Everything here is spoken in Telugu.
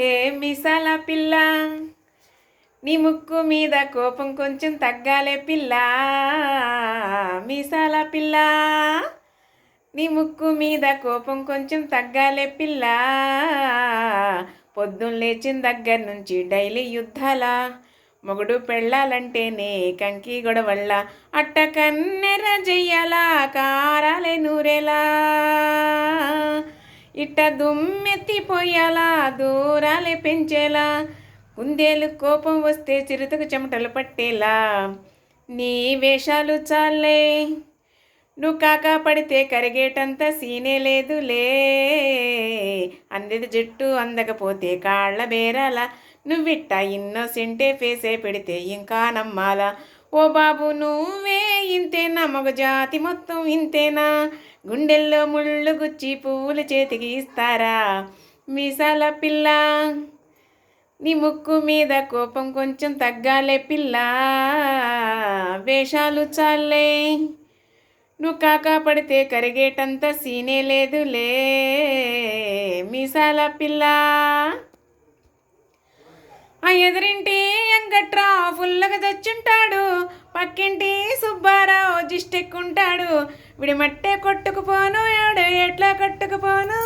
ఏ మిసాల పిల్ల, నీ ముక్కు మీద కోపం కొంచెం తగ్గాలే పిల్ల. మిసాల పిల్ల, నీ ముక్కు మీద కోపం కొంచెం తగ్గాలే పిల్ల. పొద్దున్న లేచిన దగ్గర నుంచి డైలీ యుద్ధాల, మొగుడు పెళ్ళాలంటేనే కంకి గొడవళ్ళ. అట్ట కన్నెర చెయ్యాలా కారాలే నూరేలా, ఇట్ట దుమ్మెత్తిపోయాలా దూరాలే పెంచేలా. కుందేలు కోపం వస్తే చిరుతకు చెమటలు పట్టేలా. నీ వేషాలు చాలే, నువ్వు కాకా పడితే కరిగేటంత సీనే లేదులే. అందది జట్టు అందకపోతే కాళ్ళ బేరాల, నువ్విట్ట ఇన్నోసెంటే ఫేసే పెడితే ఇంకా నమ్మాలా. ఓ బాబు నువ్వే ఇంతేనా, మగ జాతి మొత్తం ఇంతేనా. గుండెల్లో ముళ్ళు గుచ్చి పువ్వులు చేతికి ఇస్తారా. మీసాల పిల్ల, నీ ముక్కు మీద కోపం కొంచెం తగ్గాలే పిల్ల. వేషాలు చాలే, నువ్వు కాకా పడితే కరిగేటంత సీనే లేదులే. మీసాల పిల్ల. ఆ ఎదురింటి వెంకట్రా ఫుల్లగా చచ్చుంటాడు, పక్కింటి సుబ్బారావు జిష్టెక్కుంటాడు. విడి మట్టే కొట్టుకుపోను ఎవడు ఎట్లా కొట్టుకుపోను.